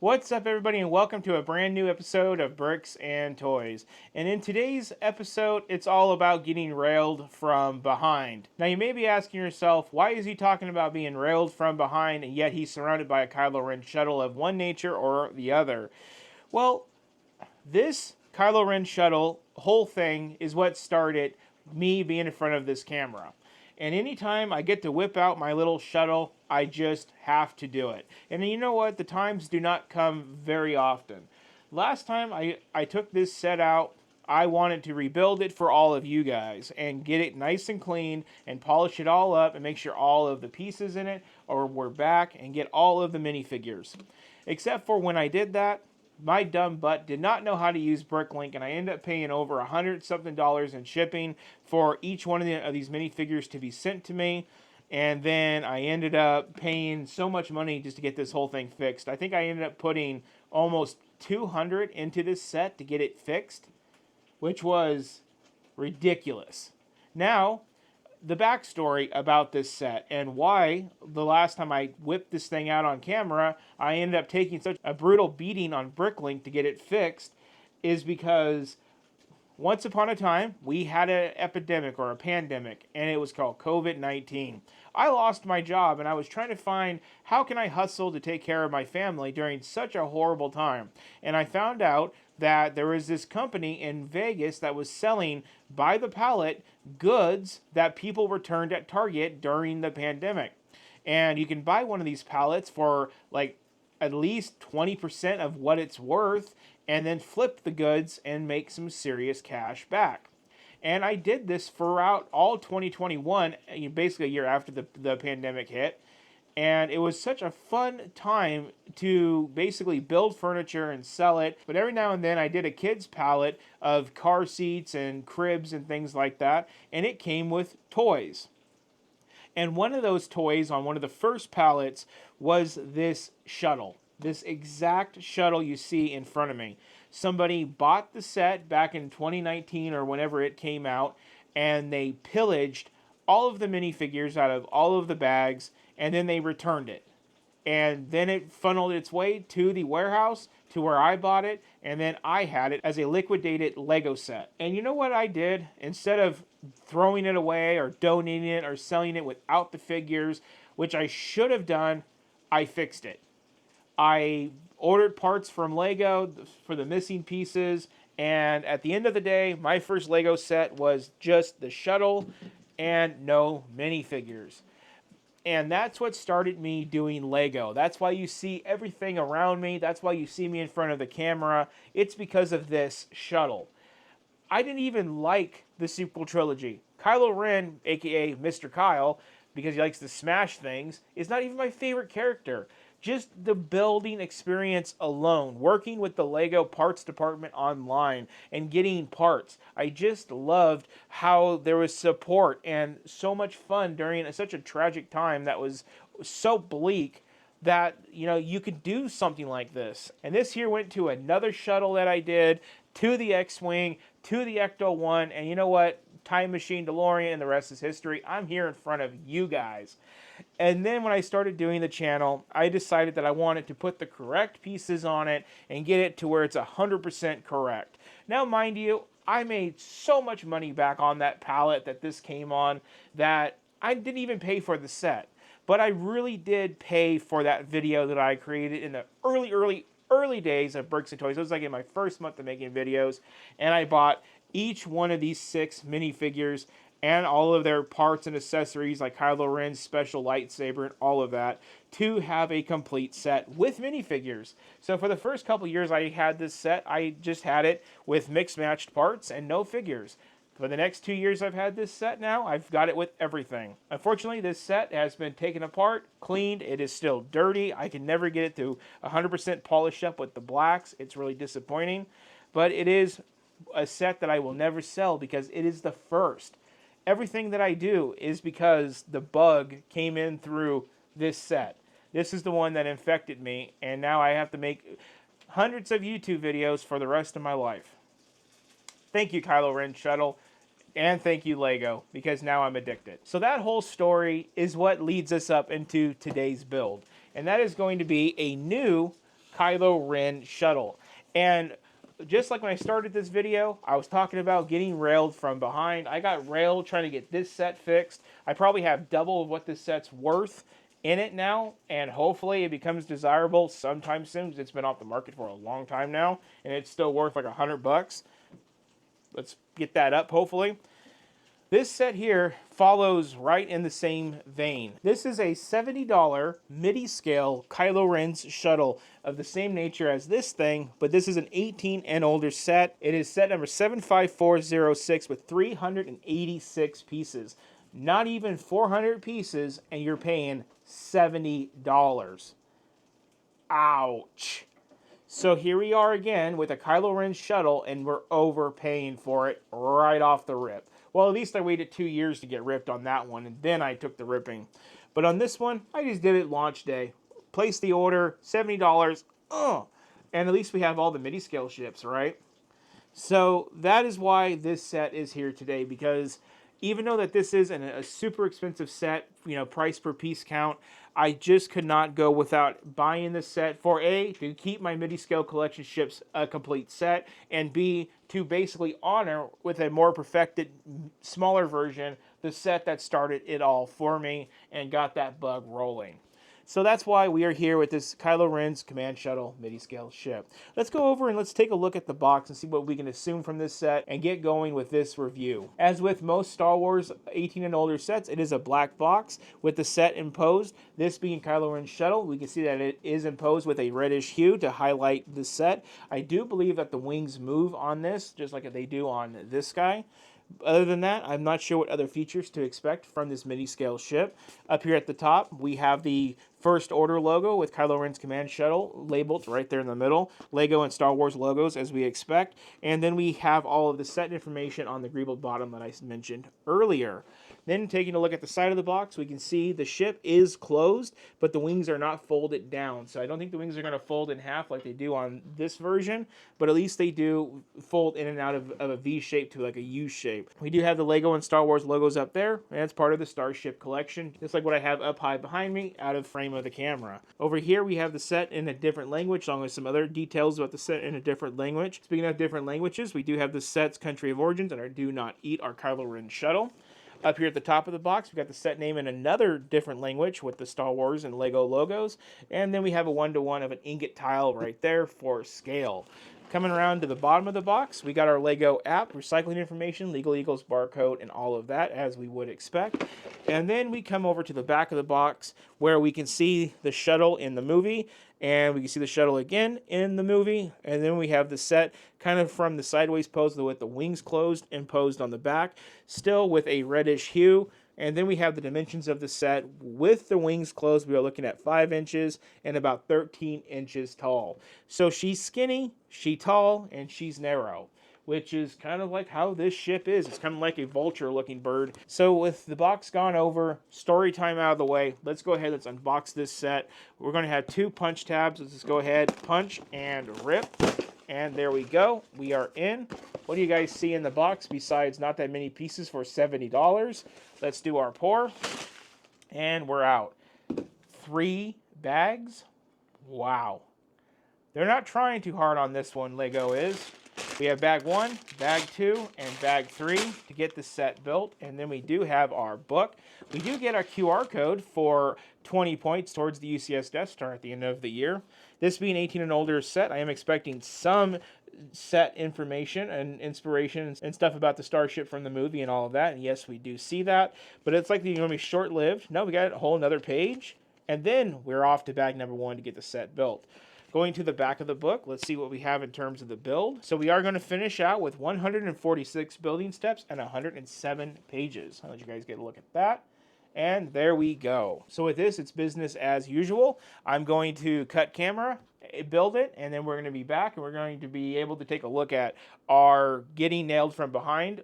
What's up, everybody, and welcome to a brand new episode of Bricks and Toys. And in today's episode, it's all about getting railed from behind. Now, you may be asking yourself, why is he talking about being railed from behind, and yet he's surrounded by a Kylo Ren shuttle of one nature or the other? Well, this Kylo Ren shuttle whole thing is what started me being in front of this camera. And anytime I get to whip out my little shuttle, I just have to do it. And you know what? The times do not come very often. Last time I took this set out, I wanted to rebuild it for all of you guys and get it nice and clean and polish it all up and make sure all of the pieces in it were back and get all of the minifigures. Except for when I did that, my dumb butt did not know how to use Bricklink, and I ended up paying over $100 something in shipping for each one of these minifigures to be sent to me. And then I ended up paying so much money just to get this whole thing fixed. I think I ended up putting almost $200 into this set to get it fixed, which was ridiculous. Now, the backstory about this set and why the last time I whipped this thing out on camera, I ended up taking such a brutal beating on Bricklink to get it fixed is because once upon a time, we had an epidemic or a pandemic, and it was called COVID-19. I lost my job, and I was trying to find how can I hustle to take care of my family during such a horrible time. And I found out that there was this company in Vegas that was selling by the pallet goods that people returned at Target during the pandemic. And you can buy one of these pallets for like at least 20% of what it's worth and then flip the goods and make some serious cash back. And I did this throughout all 2021, basically a year after the pandemic hit. And it was such a fun time to basically build furniture and sell it. But every now and then I did a kid's pallet of car seats and cribs and things like that. And it came with toys. And one of those toys on one of the first pallets was this shuttle. This exact shuttle you see in front of me. Somebody bought the set back in 2019 or whenever it came out, and they pillaged all of the minifigures out of all of the bags, and then they returned it. And then it funneled its way to the warehouse to where I bought it, and then I had it as a liquidated Lego set. And you know what I did? Instead of throwing it away or donating it or selling it without the figures, which I should have done, I fixed it. I ordered parts from Lego for the missing pieces, and at the end of the day, my first Lego set was just the shuttle and no minifigures. And that's what started me doing Lego. That's why you see everything around me. That's why you see me in front of the camera. It's because of this shuttle. I didn't even like the sequel trilogy. Kylo Ren, aka Mr. Kyle, because he likes to smash things, is not even my favorite character. Just the building experience alone, working with the Lego parts department online and getting parts. I just loved how there was support and so much fun during such a tragic time that was so bleak that, you could do something like this. And this here went to another shuttle that I did, to the X-Wing, to the Ecto-1, and you know what? Time Machine, DeLorean, and the rest is history. I'm here in front of you guys. And then when I started doing the channel, I decided that I wanted to put the correct pieces on it and get it to where it's 100% correct. Now, mind you, I made so much money back on that pallet that this came on that I didn't even pay for the set. But I really did pay for that video that I created in the early days of Bricks and Toys. It was like in my first month of making videos. And I bought each one of these 6 minifigures and all of their parts and accessories like Kylo Ren's special lightsaber and all of that to have a complete set with minifigures. So for the first couple years I had this set, I just had it with mixed matched parts and no figures. For the next 2 years I've had this set now, I've got it with everything. Unfortunately, this set has been taken apart, cleaned, it is still dirty. I can never get it to 100% polish up with the blacks. It's really disappointing. But it is a set that I will never sell because it is the first. Everything that I do is because the bug came in through this set. This is the one that infected me, and now I have to make hundreds of YouTube videos for the rest of my life. Thank you, Kylo Ren Shuttle, and thank you, Lego, because now I'm addicted. So that whole story is what leads us up into today's build, and that is going to be a new Kylo Ren Shuttle. And just like when I started this video, I was talking about getting railed from behind. I got railed trying to get this set fixed. I probably have double of what this set's worth in it now, and hopefully it becomes desirable sometime soon, because it's been off the market for a long time now, and it's still worth like $100. Let's get that up, hopefully. This set here follows right in the same vein. This is a $70 MIDI scale Kylo Ren's Shuttle of the same nature as this thing, but this is an 18 and older set. It is set number 75406 with 386 pieces. Not even 400 pieces, and you're paying $70. Ouch. So here we are again with a Kylo Ren Shuttle, and we're overpaying for it right off the rip. Well, at least I waited 2 years to get ripped on that one, and then I took the ripping. But on this one, I just did it launch day. Placed the order, $70. And at least we have all the MIDI scale ships, right? So that is why this set is here today, because even though that this is a super expensive set, price per piece count, I just could not go without buying this set for A, to keep my MIDI scale collection ships a complete set, and B, to basically honor with a more perfected, smaller version, the set that started it all for me and got that bug rolling. So that's why we are here with this Kylo Ren's Command Shuttle MIDI scale ship. Let's go over and let's take a look at the box and see what we can assume from this set and get going with this review. As with most Star Wars 18 and older sets, it is a black box with the set imposed. This being Kylo Ren's Shuttle, we can see that it is imposed with a reddish hue to highlight the set. I do believe that the wings move on this, just like they do on this guy. Other than that, I'm not sure what other features to expect from this MIDI scale ship. Up here at the top, we have the First Order logo with Kylo Ren's Command Shuttle labeled right there in the middle. Lego and Star Wars logos as we expect. And then we have all of the set information on the greeble bottom that I mentioned earlier. Then taking a look at the side of the box, we can see the ship is closed, but the wings are not folded down. So I don't think the wings are going to fold in half like they do on this version, but at least they do fold in and out of a V shape to like a U shape. We do have the Lego and Star Wars logos up there, and it's part of the Starship collection, just like what I have up high behind me, out of frame of the camera. Over here, we have the set in a different language, along with some other details about the set in a different language. Speaking of different languages, we do have the set's country of origins and our do not eat our Kylo Ren Shuttle. Up here at the top of the box, we've got the set name in another different language with the Star Wars and Lego logos. And then we have a 1-to-1 of an ingot tile right there for scale. Coming around to the bottom of the box, we got our Lego app, recycling information, Legal Eagles barcode, and all of that, as we would expect. And then we come over to the back of the box where we can see the shuttle in the movie, and we can see the shuttle again in the movie. And then we have the set kind of from the sideways pose with the wings closed and posed on the back, still with a reddish hue. And then we have the dimensions of the set with the wings closed. We are looking at 5 inches and about 13 inches tall. So she's skinny, she's tall, and she's narrow, which is kind of like how this ship is. It's kind of like a vulture looking bird. So with the box gone over, story time out of the way, let's go ahead, let's unbox this set. We're going to have 2 punch tabs. Let's just go ahead, punch and rip. And there we go. We are in. What do you guys see in the box besides not that many pieces for $70? Let's do our pour. And we're out. 3 bags. Wow. They're not trying too hard on this one, Lego is. We have bag 1, bag 2, and bag 3 to get the set built. And then we do have our book. We do get our QR code for 20 points towards the UCS Death Star at the end of the year. This being 18 and older set, I am expecting some set information and inspiration and stuff about the starship from the movie and all of that. And yes, we do see that. But it's like they're going to be short-lived. No, we got a whole another page. And then we're off to bag number 1 to get the set built. Going to the back of the book, let's see what we have in terms of the build. So we are going to finish out with 146 building steps and 107 pages. I'll let you guys get a look at that. And there we go. So with this, it's business as usual. I'm going to cut camera, build it, and then we're going to be back and we're going to be able to take a look at our getting nailed from behind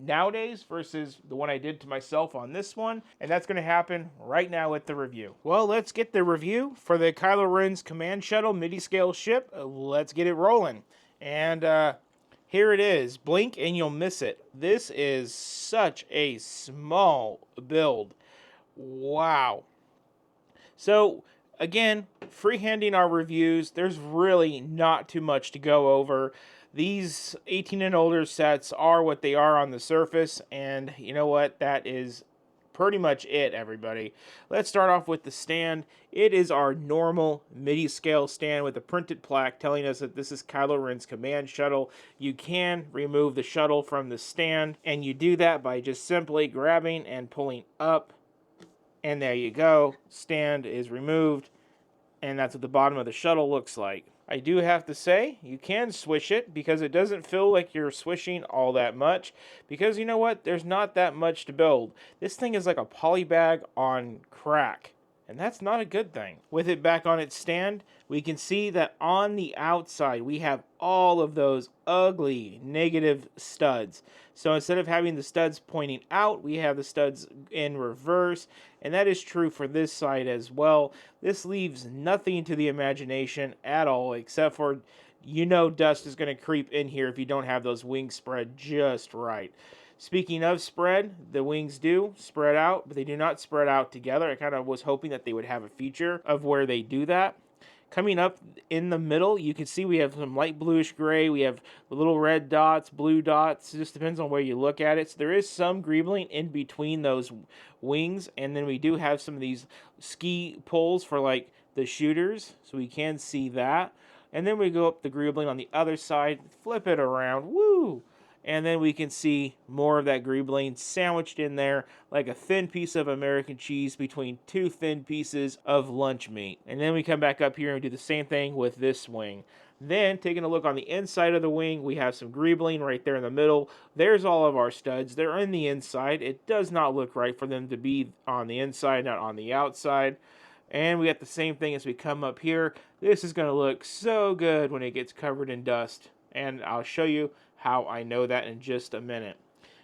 nowadays versus the one I did to myself on this one. And that's going to happen right now with the review. Well, let's get the review for the Kylo Ren's Command Shuttle MIDI scale ship. Let's get it rolling. And here it is. Blink and you'll miss it. This is such a small build. Wow. So again, freehanding our reviews, there's really not too much to go over. These 18 and older sets are what they are on the surface, and you know what? That is pretty much it, everybody. Let's start off with the stand. It is our normal MIDI scale stand with a printed plaque telling us that this is Kylo Ren's command shuttle. You can remove the shuttle from the stand, and you do that by just simply grabbing and pulling up, and there you go. Stand is removed, and that's what the bottom of the shuttle looks like. I do have to say, you can swish it because it doesn't feel like you're swishing all that much, because you know what, there's not that much to build. This thing is like a poly bag on crack, and that's not a good thing. With it back on its stand, we can see that on the outside we have all of those ugly negative studs. So instead of having the studs pointing out, we have the studs in reverse, and that is true for this side as well. This leaves nothing to the imagination at all, except for, you know, dust is going to creep in here if you don't have those wings spread just right. Speaking of spread, the wings do spread out, but they do not spread out together. I kind of was hoping that they would have a feature of where they do that. Coming up in the middle, you can see we have some light bluish gray. We have little red dots, blue dots. It just depends on where you look at it. So there is some greebling in between those wings. And then we do have some of these ski poles for like the shooters. So we can see that. And then we go up the greebling on the other side, flip it around. Woo! And then we can see more of that greebling sandwiched in there like a thin piece of American cheese between two thin pieces of lunch meat. And then we come back up here and do the same thing with this wing. Then, taking a look on the inside of the wing, we have some greebling right there in the middle. There's all of our studs. They're in the inside. It does not look right for them to be on the inside, not on the outside. And we got the same thing as we come up here. This is going to look so good when it gets covered in dust. And I'll show you how I know that in just a minute.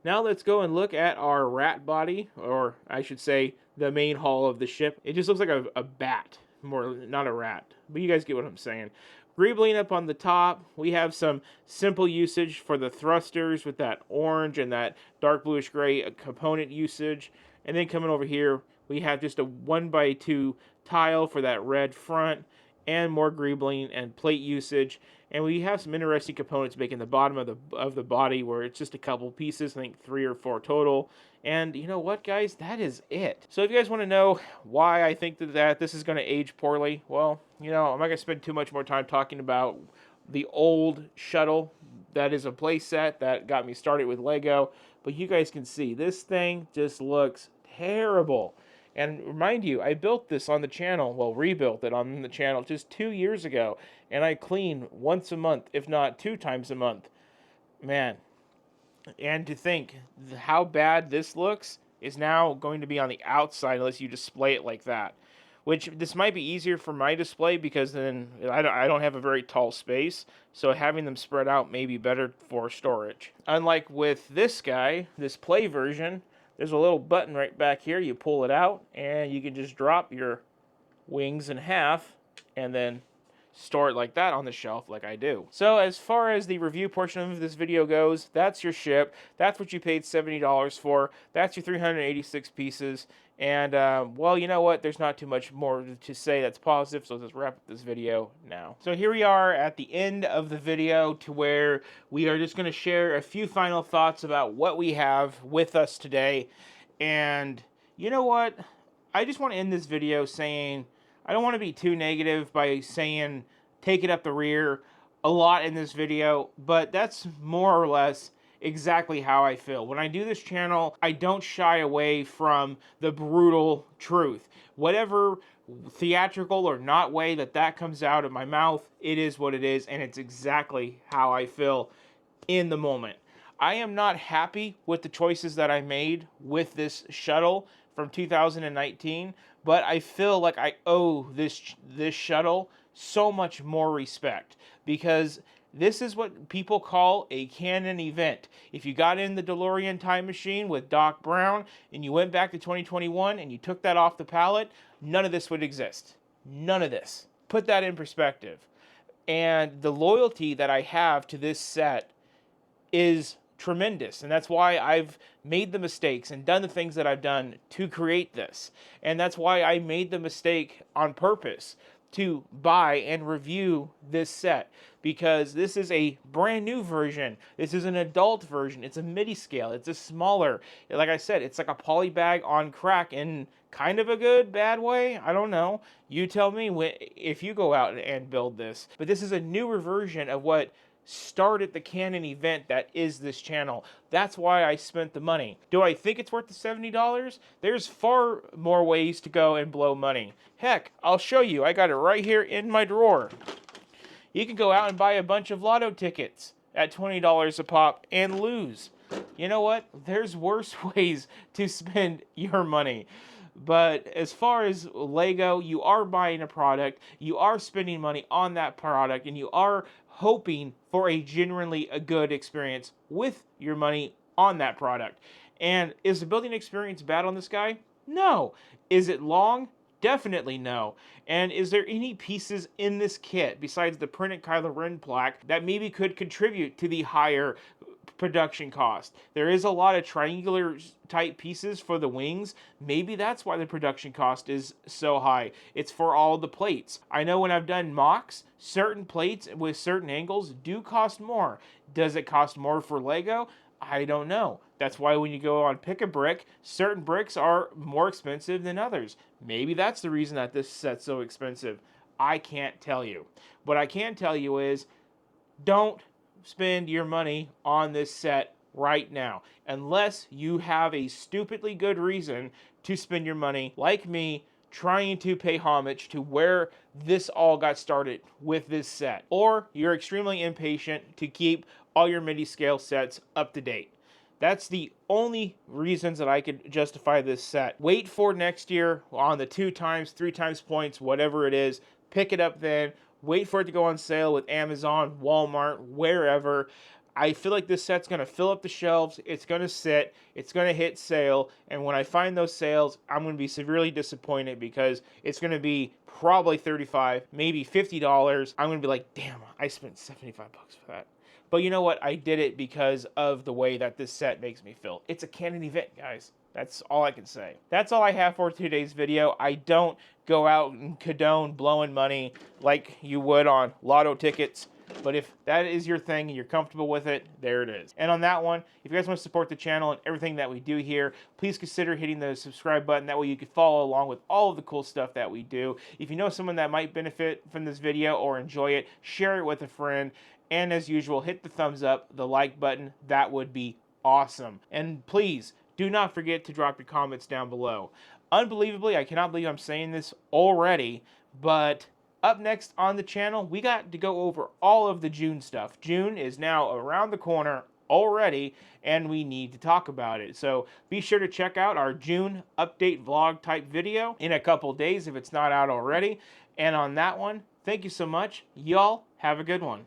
Now let's go and look at our rat body, or I should say the main hull of the ship. It just looks like a bat, more not a rat, but you guys get what I'm saying. Greebling up on the top, we have some simple usage for the thrusters with that orange and that dark bluish gray component usage. And then coming over here, we have just a 1x2 tile for that red front, and more greebling and plate usage. And we have some interesting components making the bottom of the body where it's just a couple pieces, I think 3 or 4 total. And you know what, guys? That is it. So if you guys want to know why I think that this is going to age poorly, well, you know, I'm not going to spend too much more time talking about the old shuttle. That is a play set that got me started with Lego. But you guys can see this thing just looks terrible. And remind you, I built this on the channel, well, rebuilt it on the channel just 2 years ago, and I clean once a month, if not 2 times a month. Man, and to think how bad this looks is now going to be on the outside unless you display it like that. Which, this might be easier for my display because then I don't have a very tall space, so having them spread out may be better for storage. Unlike with this guy, this play version, there's a little button right back here. You pull it out, and you can just drop your wings in half, and then store it like that on the shelf like I do. So as far as the review portion of this video goes, that's your ship. That's what you paid $70 for. That's your 386 pieces. And, well, you know what? There's not too much more to say that's positive, so let's wrap up this video now. So here we are at the end of the video to where we are just going to share a few final thoughts about what we have with us today. And you know what? I just want to end this video saying, I don't want to be too negative by saying take it up the rear a lot in this video, but that's more or less exactly how I feel. When I do this channel, I don't shy away from the brutal truth. Whatever theatrical or not way that comes out of my mouth, it is what it is, and it's exactly how I feel in the moment. I am not happy with the choices that I made with this shuttle from 2019, but I feel like I owe this shuttle so much more respect because this is what people call a canon event. If you got in the DeLorean time machine with Doc Brown and you went back to 2021 and you took that off the pallet, none of this would exist. None of this. Put that in perspective. And the loyalty that I have to this set is tremendous, and that's why I've made the mistakes and done the things that I've done to create this. And that's why I made the mistake on purpose to buy and review this set, because this is a brand new version. This is an adult version. It's a midi scale. It's a smaller, like I said, it's like a poly bag on crack in kind of a good, bad way. I don't know. You tell me if you go out and build this. But this is a newer version of what started the Canon event that is this channel. That's why I spent the money. Do I think it's worth the $70? There's far more ways to go and blow money. Heck, I'll show you. I got it right here in my drawer. You can go out and buy a bunch of lotto tickets at $20 a pop and lose. You know what? There's worse ways to spend your money. But as far as Lego, you are buying a product, you are spending money on that product, and you are hoping for a genuinely good experience with your money on that product. And is the building experience bad on this guy? No. Is it long? Definitely no. And is there any pieces in this kit besides the printed Kylo Ren plaque that maybe could contribute to the higher production cost? There is a lot of triangular type pieces for the wings. Maybe that's why the production cost is so high. It's for all the plates. I know when I've done mocks, certain plates with certain angles do cost more. Does it cost more for Lego? I don't know. That's why when you go on Pick a Brick, certain bricks are more expensive than others. Maybe that's the reason that this set's so expensive. I can't tell you. What I can tell you is, don't spend your money on this set right now unless you have a stupidly good reason to spend your money, like me trying to pay homage to where this all got started with this set, or you're extremely impatient to keep all your midi scale sets up to date. That's the only reasons that I could justify this set. Wait for next year on the 2x, 3x points, whatever it is. Pick it up then. Wait for it to go on sale with Amazon, Walmart, wherever. I feel like this set's going to fill up the shelves. It's going to sit. It's going to hit sale. And when I find those sales, I'm going to be severely disappointed because it's going to be probably $35, maybe $50. I'm going to be like, damn, I spent $75 for that. But you know what? I did it because of the way that this set makes me feel. It's a Canon event, guys. That's all I can say. That's all I have for today's video. I don't go out and condone blowing money like you would on lotto tickets. But if that is your thing and you're comfortable with it, there it is. And on that one, if you guys want to support the channel and everything that we do here, please consider hitting the subscribe button. That way you can follow along with all of the cool stuff that we do. If you know someone that might benefit from this video or enjoy it, share it with a friend. And as usual, hit the thumbs up, the like button. That would be awesome. And please, do not forget to drop your comments down below. Unbelievably, I cannot believe I'm saying this already, but up next on the channel, we got to go over all of the June stuff. June is now around the corner already, and we need to talk about it. So be sure to check out our June update vlog type video in a couple days if it's not out already. And on that one, thank you so much. Y'all have a good one.